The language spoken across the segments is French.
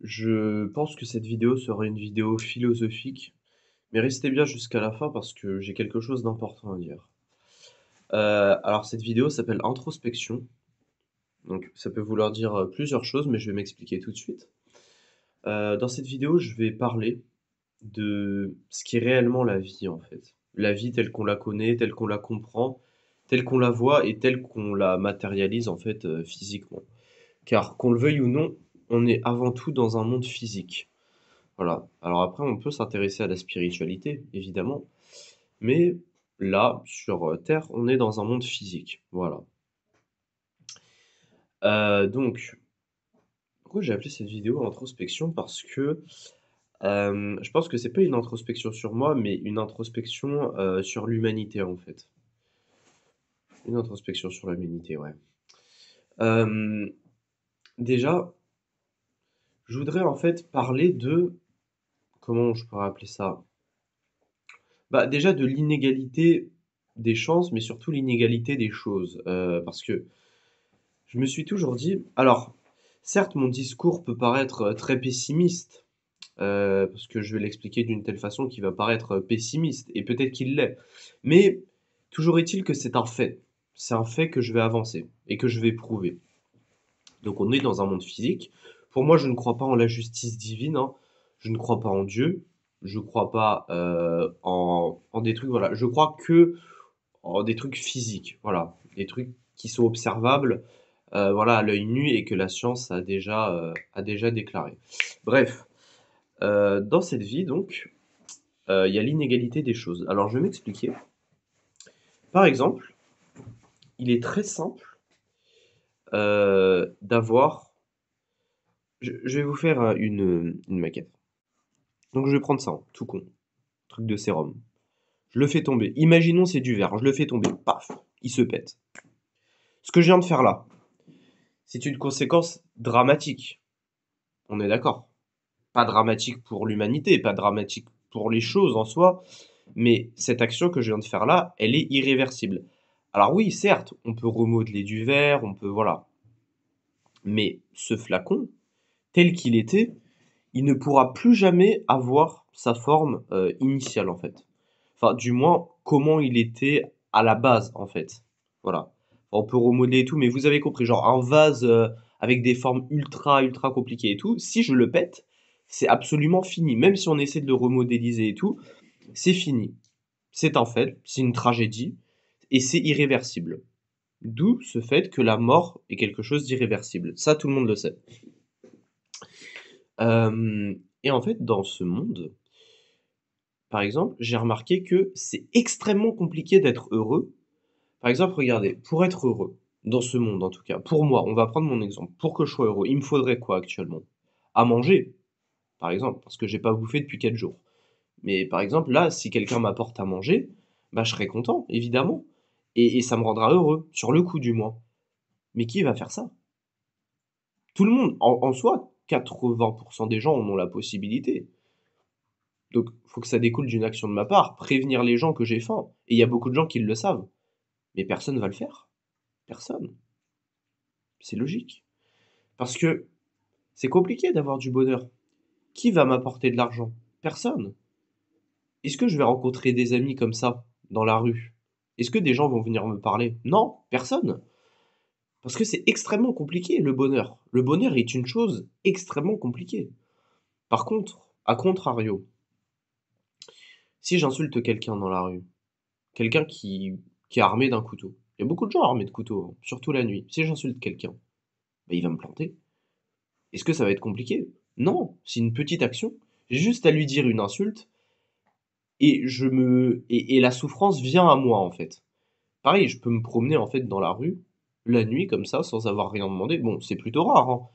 Je pense que cette vidéo sera une vidéo philosophique, mais restez bien jusqu'à la fin parce que j'ai quelque chose d'important à dire. Alors cette vidéo s'appelle introspection, donc ça peut vouloir dire plusieurs choses, mais je vais m'expliquer tout de suite. Dans cette vidéo, je vais parler de ce qui est réellement la vie en fait. La vie telle qu'on la connaît, telle qu'on la comprend, telle qu'on la voit et telle qu'on la matérialise en fait physiquement. Car qu'on le veuille ou non, on est avant tout dans un monde physique. Voilà. Alors après, on peut s'intéresser à la spiritualité, évidemment, mais là, sur Terre, on est dans un monde physique. Voilà. Donc, pourquoi j'ai appelé cette vidéo introspection? Parce que je pense que c'est pas une introspection sur moi, mais une introspection sur l'humanité, en fait. Une introspection sur l'humanité, ouais. Euh, Déjà, je voudrais en fait parler de, comment je pourrais appeler ça? Bah, déjà de l'inégalité des chances, mais surtout l'inégalité des choses. Parce que je me suis toujours dit, alors, certes, mon discours peut paraître très pessimiste, parce que je vais l'expliquer d'une telle façon qu'il va paraître pessimiste, et peut-être qu'il l'est. Mais toujours est-il que c'est un fait. C'est un fait que je vais avancer et que je vais prouver. Donc on est dans un monde physique. Pour moi, je ne crois pas en la justice divine, hein. Je ne crois pas en Dieu. Je ne crois pas en des trucs, voilà. Je crois que en des trucs physiques, voilà. Des trucs qui sont observables, voilà, à l'œil nu et que la science a déjà déclaré. Bref, dans cette vie, donc, il y a l'inégalité des choses. Alors, je vais m'expliquer. Par exemple, il est très simple d'avoir... je vais vous faire une maquette. Donc, je vais prendre ça, hein, tout con. Truc de sérum. Je le fais tomber. Imaginons c'est du verre. Je le fais tomber. Paf, il se pète. Ce que je viens de faire là, c'est une conséquence dramatique. On est d'accord. Pas dramatique pour l'humanité, pas dramatique pour les choses en soi, mais cette action que je viens de faire là, elle est irréversible. Alors oui, certes, on peut remodeler du verre, on peut, voilà. Mais ce flacon, tel qu'il était, il ne pourra plus jamais avoir sa forme initiale en fait. Enfin, du moins, comment il était à la base en fait. Voilà. Enfin, on peut remodeler et tout, mais vous avez compris, genre un vase avec des formes ultra compliquées et tout, si je le pète, c'est absolument fini. Même si on essaie de le remodéliser et tout, c'est fini. C'est un fait, c'est une tragédie, et c'est irréversible. D'où ce fait que la mort est quelque chose d'irréversible. Ça, tout le monde le sait. Et en fait, dans ce monde, par exemple, j'ai remarqué que c'est extrêmement compliqué d'être heureux. Par exemple, regardez, pour être heureux, dans ce monde en tout cas, pour moi, on va prendre mon exemple, pour que je sois heureux, il me faudrait quoi actuellement? À manger, par exemple, parce que j'ai pas bouffé depuis 4 jours. Mais par exemple, là, si quelqu'un m'apporte à manger, bah je serai content, évidemment. Et ça me rendra heureux, sur le coup du moins. Mais qui va faire ça? Tout le monde, en soi, 80% des gens en ont la possibilité. Donc, faut que ça découle d'une action de ma part, prévenir les gens que j'ai faim. Et il y a beaucoup de gens qui le savent. Mais personne va le faire. Personne. C'est logique. Parce que c'est compliqué d'avoir du bonheur. Qui va m'apporter de l'argent? Personne. Est-ce que je vais rencontrer des amis comme ça, dans la rue? Est-ce que des gens vont venir me parler? Non, personne. Parce que c'est extrêmement compliqué, le bonheur. Le bonheur est une chose extrêmement compliquée. Par contre, à contrario, si j'insulte quelqu'un dans la rue, quelqu'un qui est armé d'un couteau. Il y a beaucoup de gens armés de couteaux, hein, surtout la nuit. Si j'insulte quelqu'un, bah, il va me planter. Est-ce que ça va être compliqué? Non, c'est une petite action. J'ai juste à lui dire une insulte et la souffrance vient à moi en fait. Pareil, je peux me promener en fait dans la rue la nuit comme ça sans avoir rien demandé. Bon, c'est plutôt rare, hein.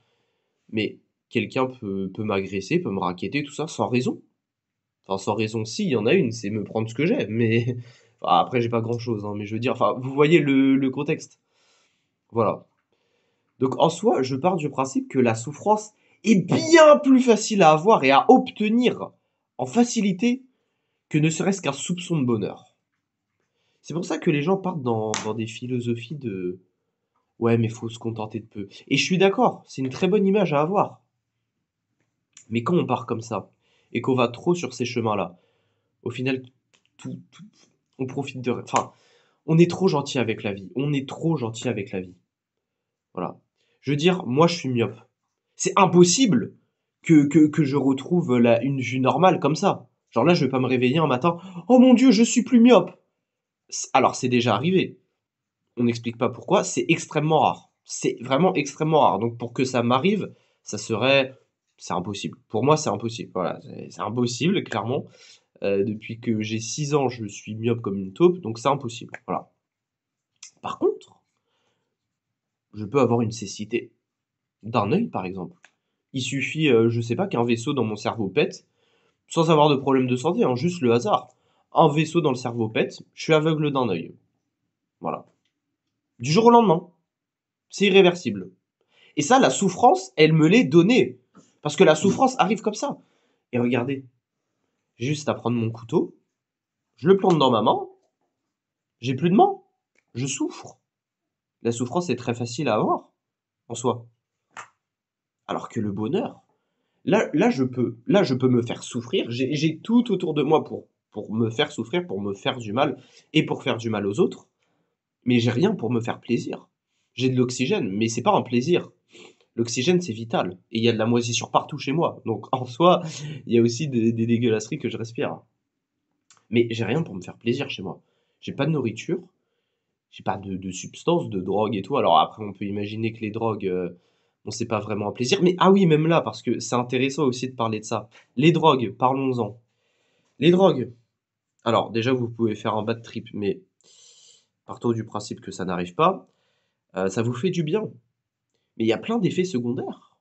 Mais quelqu'un peut m'agresser, peut me racketter, tout ça sans raison. Enfin, sans raison, si, il y en a une, c'est me prendre ce que j'ai. Mais enfin, après, j'ai pas grand-chose, hein, mais je veux dire, enfin, vous voyez le contexte. Voilà. Donc en soi, je pars du principe que la souffrance est bien plus facile à avoir et à obtenir en facilité que ne serait-ce qu'un soupçon de bonheur. C'est pour ça que les gens partent dans des philosophies de ouais, mais faut se contenter de peu. Et je suis d'accord, c'est une très bonne image à avoir. Mais quand on part comme ça et qu'on va trop sur ces chemins-là, au final, tout on profite de rien. Enfin, on est trop gentil avec la vie. On est trop gentil avec la vie. Voilà. Je veux dire, moi, je suis myope. C'est impossible que je retrouve une vue normale comme ça. Genre là, je vais pas me réveiller un matin. Oh mon Dieu, je suis plus myope. Alors, c'est déjà arrivé. On n'explique pas pourquoi. C'est extrêmement rare. C'est vraiment extrêmement rare. Donc, pour que ça m'arrive, ça serait. C'est impossible. Pour moi, c'est impossible. Voilà, c'est impossible, clairement. Depuis que j'ai 6 ans, je suis myope comme une taupe, donc c'est impossible. Voilà. Par contre, je peux avoir une cécité d'un œil, par exemple. Il suffit, je sais pas, qu'un vaisseau dans mon cerveau pète, sans avoir de problème de santé, hein, juste le hasard. Un vaisseau dans le cerveau pète, je suis aveugle d'un œil. Voilà. Du jour au lendemain. C'est irréversible. Et ça, la souffrance, elle me l'est donnée. Parce que la souffrance arrive comme ça. Et regardez, j'ai juste à prendre mon couteau, je le plante dans ma main, j'ai plus de main, je souffre. La souffrance est très facile à avoir, en soi. Alors que le bonheur, là, je peux me faire souffrir. J'ai tout autour de moi pour me faire souffrir, pour me faire du mal et pour faire du mal aux autres. Mais j'ai rien pour me faire plaisir. J'ai de l'oxygène, mais c'est pas un plaisir. L'oxygène, c'est vital. Et il y a de la moisissure partout chez moi. Donc, en soi, il y a aussi des dégueulasseries que je respire. Mais j'ai rien pour me faire plaisir chez moi. J'ai pas de nourriture, j'ai pas de substances, de drogue et tout. Alors après, on peut imaginer que les drogues, bon, c'est pas vraiment un plaisir. Mais ah oui, même là, parce que c'est intéressant aussi de parler de ça. Les drogues, parlons-en. Les drogues. Alors déjà, vous pouvez faire un bad trip, mais partons du principe que ça n'arrive pas. Ça vous fait du bien. Mais il y a plein d'effets secondaires.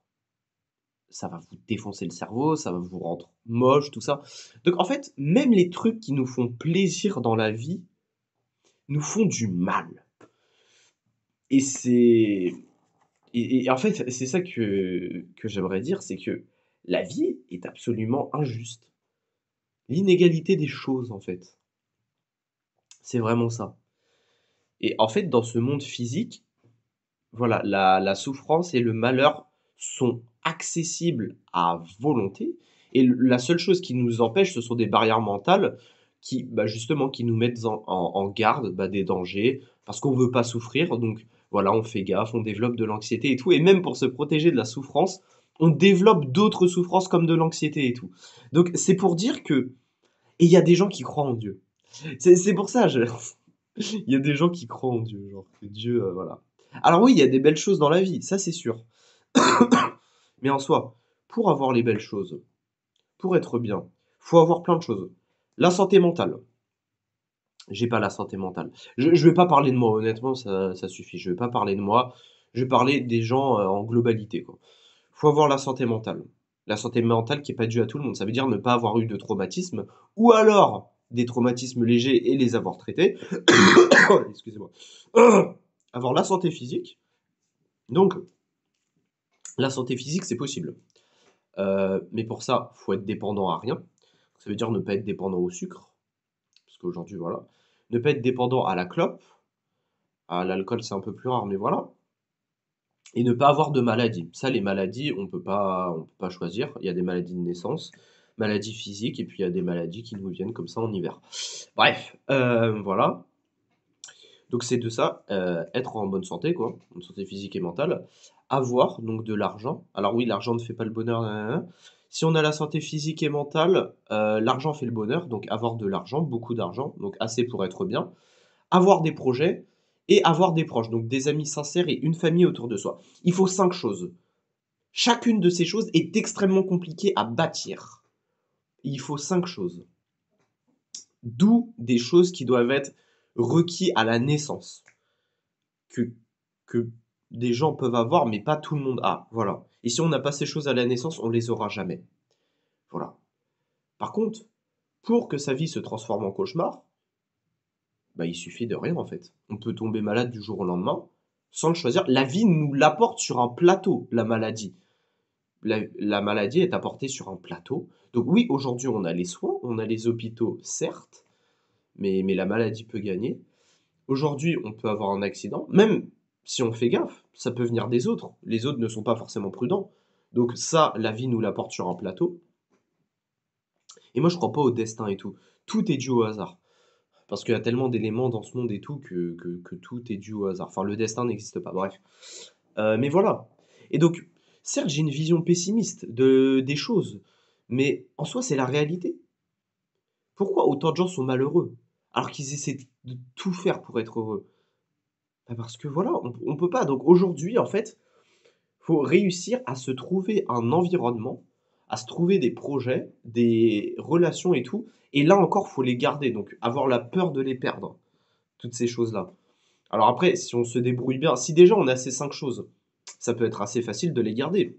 Ça va vous défoncer le cerveau, ça va vous rendre moche, tout ça. Donc en fait, même les trucs qui nous font plaisir dans la vie nous font du mal. Et c'est et en fait, c'est ça que j'aimerais dire, c'est que la vie est absolument injuste. L'inégalité des choses, en fait. C'est vraiment ça. Et en fait, dans ce monde physique, voilà, la souffrance et le malheur sont accessibles à volonté. Et la seule chose qui nous empêche, ce sont des barrières mentales qui, bah, justement, qui nous mettent en garde bah, des dangers, parce qu'on veut pas souffrir. Donc voilà, on fait gaffe, on développe de l'anxiété et tout. Et même pour se protéger de la souffrance, on développe d'autres souffrances comme de l'anxiété et tout. Donc c'est pour dire que... Et il y a des gens qui croient en Dieu. C'est pour ça, il y a des gens qui croient en Dieu, genre que Dieu, voilà. Alors oui, il y a des belles choses dans la vie, ça c'est sûr. Mais en soi, pour avoir les belles choses, pour être bien, faut avoir plein de choses. La santé mentale. J'ai pas la santé mentale. Je vais pas parler de moi, honnêtement, ça suffit. Je vais pas parler de moi. Je vais parler des gens en globalité, quoi. Faut avoir la santé mentale. La santé mentale qui est pas due à tout le monde. Ça veut dire ne pas avoir eu de traumatisme, ou alors des traumatismes légers et les avoir traités. Excusez-moi. Avoir la santé physique. Donc, la santé physique, c'est possible. Mais pour ça, faut être dépendant à rien. Ça veut dire ne pas être dépendant au sucre. Parce qu'aujourd'hui, voilà. Ne pas être dépendant à la clope. À l'alcool, c'est un peu plus rare, mais voilà. Et ne pas avoir de maladie. Ça, les maladies, on peut pas choisir. Il y a des maladies de naissance, maladies physiques, et puis il y a des maladies qui nous viennent comme ça en hiver. Bref, voilà. Donc c'est de ça, être en bonne santé, quoi, bonne santé physique et mentale. Avoir donc de l'argent. Alors oui, l'argent ne fait pas le bonheur. Nanana. Si on a la santé physique et mentale, l'argent fait le bonheur. Donc avoir de l'argent, beaucoup d'argent, donc assez pour être bien. Avoir des projets et avoir des proches, donc des amis sincères et une famille autour de soi. Il faut 5 choses. Chacune de ces choses est extrêmement compliquée à bâtir. Il faut 5 choses. D'où des choses qui doivent être requises à la naissance. Que, que des gens peuvent avoir, mais pas tout le monde a. Voilà. Et si on n'a pas ces choses à la naissance, on les aura jamais. Voilà. Par contre, pour que sa vie se transforme en cauchemar, bah, il suffit de rien en fait. On peut tomber malade du jour au lendemain sans le choisir. La vie nous l'apporte sur un plateau, la maladie. La maladie est apportée sur un plateau. Donc oui, aujourd'hui on a les soins, on a les hôpitaux, certes, mais la maladie peut gagner. Aujourd'hui, on peut avoir un accident, même si on fait gaffe, ça peut venir des autres. Les autres ne sont pas forcément prudents. Donc ça, la vie nous l'apporte sur un plateau. Et moi, je crois pas au destin et tout. Tout est dû au hasard. Parce qu'il y a tellement d'éléments dans ce monde et tout que tout est dû au hasard. Enfin, le destin n'existe pas, bref. Mais voilà. Et donc, certes, j'ai une vision pessimiste des choses, mais en soi, c'est la réalité. Pourquoi autant de gens sont malheureux alors qu'ils essaient de tout faire pour être heureux? Bah, parce que voilà, on peut pas. Donc aujourd'hui, en fait, faut réussir à se trouver un environnement, à se trouver des projets, des relations et tout. Et là encore, faut les garder. Donc avoir la peur de les perdre, toutes ces choses-là. Alors après, si on se débrouille bien, si déjà on a ces 5 choses, ça peut être assez facile de les garder.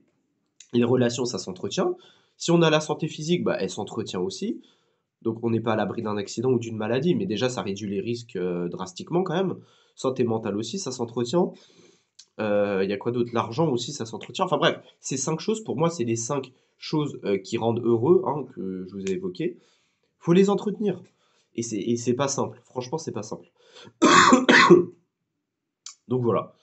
Les relations, ça s'entretient. Si on a la santé physique, bah, elle s'entretient aussi. Donc on n'est pas à l'abri d'un accident ou d'une maladie, mais déjà ça réduit les risques drastiquement quand même. Santé mentale aussi, ça s'entretient. Il y a quoi d'autre? L'argent aussi, ça s'entretient. Enfin bref, ces 5 choses, pour moi, c'est les 5 choses qui rendent heureux, hein, que je vous ai évoquées. Faut les entretenir. Et c'est pas simple. Franchement, c'est pas simple. Donc voilà.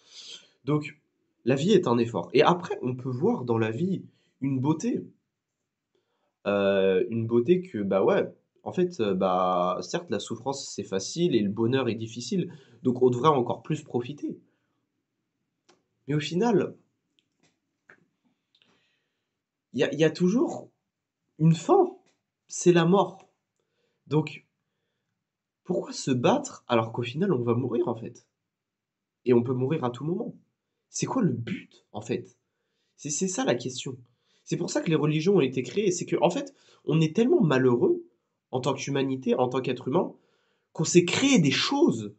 Donc, la vie est un effort. Et après, on peut voir dans la vie une beauté. Une beauté que, bah ouais, en fait, bah, certes, la souffrance, c'est facile et le bonheur est difficile. Donc, on devrait encore plus profiter. Mais au final, il y a toujours une fin. C'est la mort. Donc, pourquoi se battre alors qu'au final, on va mourir, en fait? Et on peut mourir à tout moment. C'est quoi le but, en fait? C'est ça la question. C'est pour ça que les religions ont été créées. C'est que, en fait, on est tellement malheureux en tant qu'humanité, en tant qu'être humain, qu'on s'est créé des choses,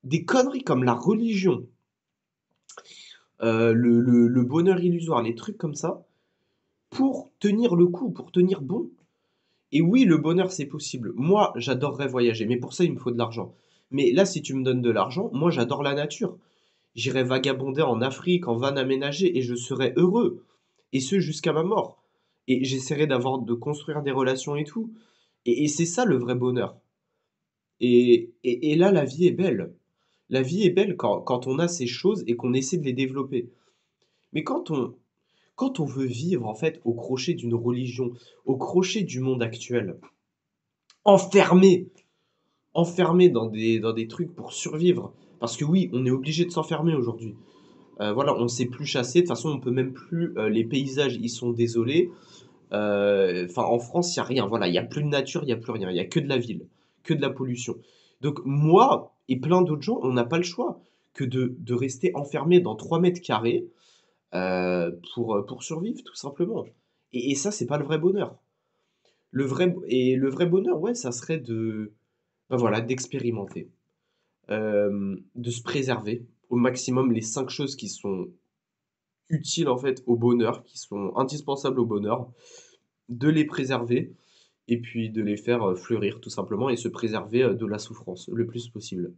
des conneries comme la religion, le bonheur illusoire, les trucs comme ça, pour tenir le coup, pour tenir bon. Et oui, le bonheur, c'est possible. Moi, j'adorerais voyager, mais pour ça, il me faut de l'argent. Mais là, si tu me donnes de l'argent, moi, j'adore la nature. J'irai vagabonder en Afrique, en van aménagé, et je serai heureux. Et ce, jusqu'à ma mort. Et j'essaierai de construire des relations et tout. Et c'est ça le vrai bonheur. Et là, la vie est belle. La vie est belle quand on a ces choses et qu'on essaie de les développer. Mais quand on veut vivre, en fait, au crochet d'une religion, au crochet du monde actuel, enfermé, enfermé dans des trucs pour survivre, parce que oui, on est obligé de s'enfermer aujourd'hui. Voilà, on ne sait plus chasser, de toute façon, on peut même plus. Les paysages, ils sont désolés. Enfin, en France, il y a rien. Voilà, il y a plus de nature, il y a plus rien. Il y a que de la ville, que de la pollution. Donc moi et plein d'autres gens, on n'a pas le choix que de rester enfermé dans 3 mètres carrés pour survivre, tout simplement. Et ça, c'est pas le vrai bonheur. Le vrai bonheur, ouais, ça serait ben voilà, d'expérimenter, de se préserver au maximum les 5 choses qui sont utiles en fait au bonheur, qui sont indispensables au bonheur, de les préserver et puis de les faire fleurir tout simplement et se préserver de la souffrance le plus possible.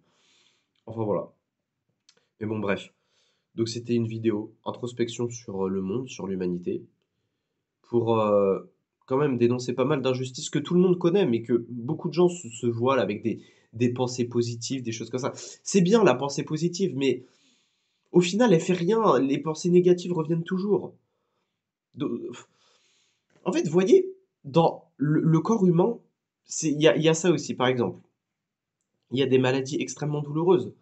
Enfin voilà. Mais bon, bref. Donc c'était une vidéo introspection sur le monde, sur l'humanité, pour quand même dénoncer pas mal d'injustices que tout le monde connaît, mais que beaucoup de gens se voilent avec des pensées positives, des choses comme ça. C'est bien la pensée positive, mais au final, elle fait rien. Les pensées négatives reviennent toujours. Do- En fait, vous voyez, dans le corps humain, il y a ça aussi. Par exemple, il y a des maladies extrêmement douloureuses.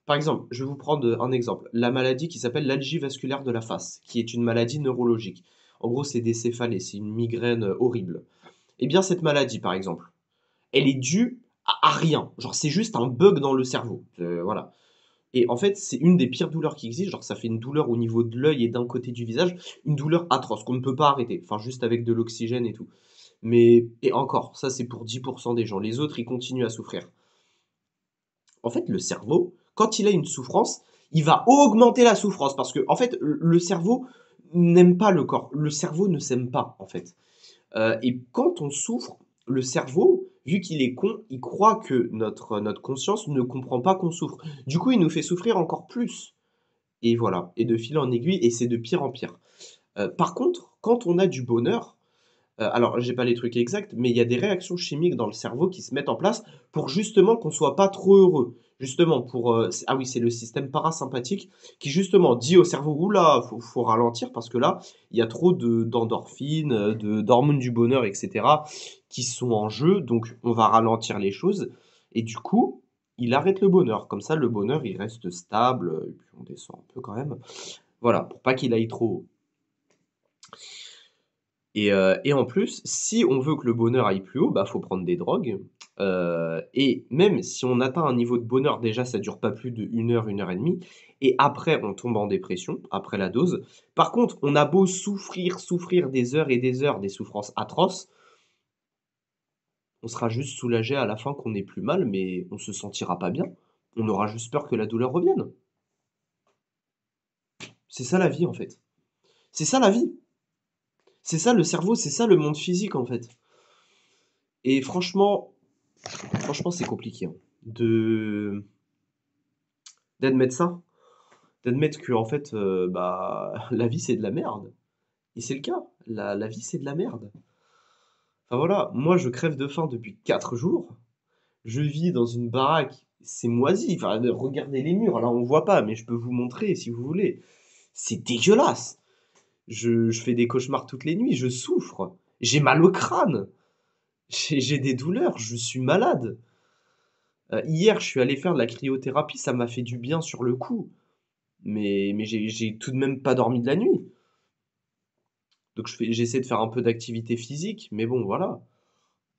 Par exemple, je vais vous prendre un exemple. La maladie qui s'appelle l'algie vasculaire de la face, qui est une maladie neurologique. En gros, c'est des céphalées, c'est une migraine horrible. Eh bien, cette maladie, par exemple, elle est due à rien. Genre, c'est juste un bug dans le cerveau. Voilà. Et en fait, c'est une des pires douleurs qui existent. Genre, ça fait une douleur au niveau de l'œil et d'un côté du visage. Une douleur atroce qu'on ne peut pas arrêter. Enfin, juste avec de l'oxygène et tout. Mais, et encore, ça c'est pour 10% des gens. Les autres, ils continuent à souffrir. En fait, le cerveau, quand il a une souffrance, il va augmenter la souffrance. Parce que, en fait, le cerveau n'aime pas le corps. Le cerveau ne s'aime pas, en fait. Et quand on souffre, le cerveau, vu qu'il est con, il croit que notre conscience ne comprend pas qu'on souffre. Du coup, il nous fait souffrir encore plus. Et voilà, et de fil en aiguille, et c'est de pire en pire. Par contre, quand on a du bonheur, alors j'ai pas les trucs exacts, mais il y a des réactions chimiques dans le cerveau qui se mettent en place pour justement qu'on soit pas trop heureux. Justement pour, ah oui, c'est le système parasympathique qui justement dit au cerveau: «Ouh là, faut ralentir parce que là, il y a trop d'endorphines, de d'hormones du bonheur et cetera qui sont en jeu, donc on va ralentir les choses» et du coup, il arrête le bonheur. Comme ça, le bonheur, il reste stable, et puis on descend un peu quand même. Voilà, pour pas qu'il aille trop haut. Et en plus, si on veut que le bonheur aille plus haut, bah, faut prendre des drogues, et même si on atteint un niveau de bonheur, déjà ça dure pas plus d'1 heure et demie et après on tombe en dépression, après la dose. Par contre, on a beau souffrir, souffrir des heures et des heures, des souffrances atroces, on sera juste soulagé à la fin qu'on ait plus mal, mais on se sentira pas bien. On aura juste peur que la douleur revienne. C'est ça la vie, en fait. C'est ça la vie. C'est ça le cerveau, c'est ça le monde physique, en fait. Et franchement, c'est compliqué, hein, de d'admettre ça, d'admettre que en fait, bah, la vie, c'est de la merde et c'est le cas. La vie, c'est de la merde. Enfin voilà, moi, je crève de faim depuis 4 jours. Je vis dans une baraque, c'est moisi. Enfin, regardez les murs, là, on voit pas, mais je peux vous montrer si vous voulez. C'est dégueulasse. Je fais des cauchemars toutes les nuits, je souffre. J'ai mal au crâne. J'ai des douleurs, je suis malade. Hier, je suis allé faire de la cryothérapie, ça m'a fait du bien sur le coup. Mais j'ai tout de même pas dormi de la nuit. Donc j'essaie de faire un peu d'activité physique, mais bon, voilà.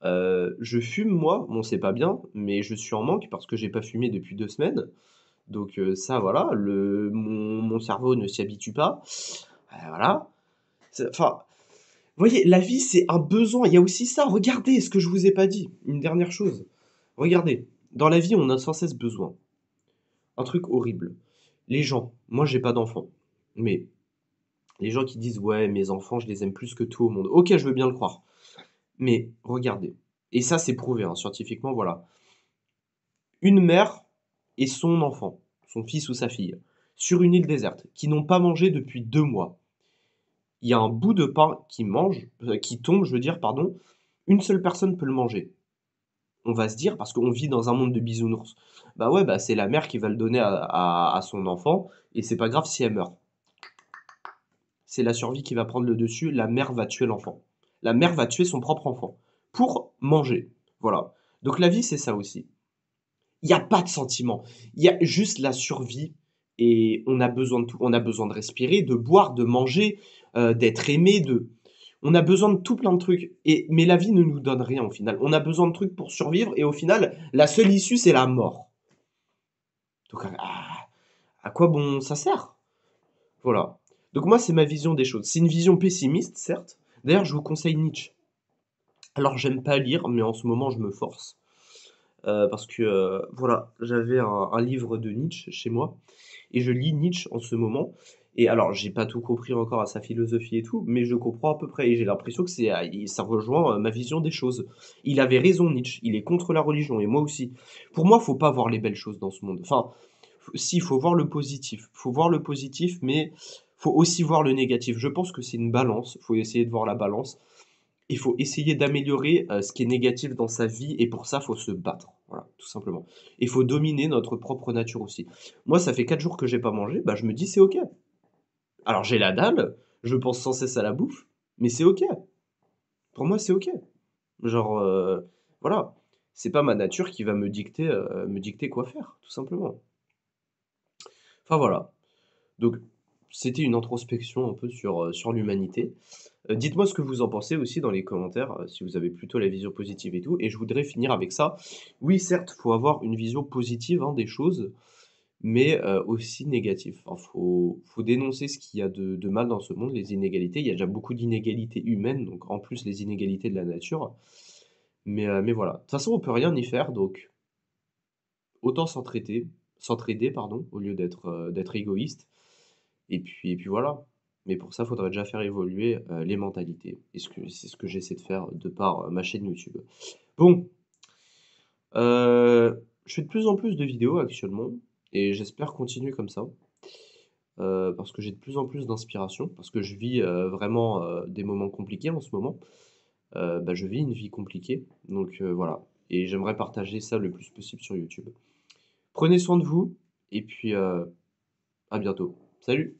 Je fume, moi, bon, c'est pas bien, mais je suis en manque parce que j'ai pas fumé depuis 2 semaines. Donc ça, voilà, mon cerveau ne s'y habitue pas. Voilà. Enfin, vous voyez, la vie, c'est un besoin. Il y a aussi ça. Regardez ce que je vous ai pas dit. Une dernière chose. Regardez, dans la vie, on a sans cesse besoin. Un truc horrible. Les gens, moi, j'ai pas d'enfants, mais les gens qui disent: «Ouais, mes enfants, je les aime plus que tout au monde». OK, je veux bien le croire. Mais regardez, et ça c'est prouvé, hein, scientifiquement, voilà. Une mère et son enfant, son fils ou sa fille, sur une île déserte, qui n'ont pas mangé depuis 2 mois. Il y a un bout de pain qui tombe, je veux dire, pardon, une seule personne peut le manger. On va se dire, parce qu'on vit dans un monde de bisounours, bah ouais, bah c'est la mère qui va le donner à son enfant, et c'est pas grave si elle meurt. C'est la survie qui va prendre le dessus, la mère va tuer l'enfant. La mère va tuer son propre enfant pour manger. Voilà. Donc la vie, c'est ça aussi. Il y a pas de sentiment. Il y a juste la survie et on a besoin de tout. On a besoin de respirer, de boire, de manger, d'être aimé, on a besoin de tout plein de trucs mais la vie ne nous donne rien au final. On a besoin de trucs pour survivre et au final, la seule issue, c'est la mort. Donc à quoi bon ça sert? Voilà. Donc moi, c'est ma vision des choses. C'est une vision pessimiste, certes. D'ailleurs, je vous conseille Nietzsche. Alors, j'aime pas lire, mais en ce moment, je me force. Parce que, voilà, j'avais un livre de Nietzsche chez moi, et je lis Nietzsche en ce moment. Et alors, j'ai pas tout compris encore à sa philosophie et tout, mais je comprends à peu près, et j'ai l'impression que ça rejoint ma vision des choses. Il avait raison, Nietzsche. Il est contre la religion, et moi aussi. Pour moi, faut pas voir les belles choses dans ce monde. Enfin, si, il faut voir le positif. Faut voir le positif, mais faut aussi voir le négatif. Je pense que c'est une balance. Faut essayer de voir la balance. Il faut essayer d'améliorer ce qui est négatif dans sa vie, et pour ça, faut se battre. Voilà, tout simplement. Il faut dominer notre propre nature aussi. Moi, ça fait 4 jours que j'ai pas mangé, bah je me dis c'est ok. Alors j'ai la dalle, je pense sans cesse à la bouffe, mais c'est ok. Pour moi, c'est ok. Genre, voilà. C'est pas ma nature qui va me dicter quoi faire, tout simplement. Enfin voilà. Donc, c'était une introspection un peu sur l'humanité. Dites-moi ce que vous en pensez aussi dans les commentaires, si vous avez plutôt la vision positive et tout. Et je voudrais finir avec ça. Oui, certes, faut avoir une vision positive, hein, des choses, mais aussi négative. Enfin, faut dénoncer ce qu'il y a de mal dans ce monde, les inégalités. Il y a déjà beaucoup d'inégalités humaines, donc en plus les inégalités de la nature. Mais voilà. De toute façon, on peut rien y faire, donc autant s'entraider, pardon, au lieu d'être égoïste. Et puis voilà. Mais pour ça, il faudrait déjà faire évoluer les mentalités. Et c'est ce que j'essaie de faire de par ma chaîne YouTube. Bon, je fais de plus en plus de vidéos actuellement. Et j'espère continuer comme ça. Parce que j'ai de plus en plus d'inspiration. Parce que je vis vraiment des moments compliqués en ce moment. Bah, je vis une vie compliquée. Donc voilà. Et j'aimerais partager ça le plus possible sur YouTube. Prenez soin de vous et puis, à bientôt. Salut!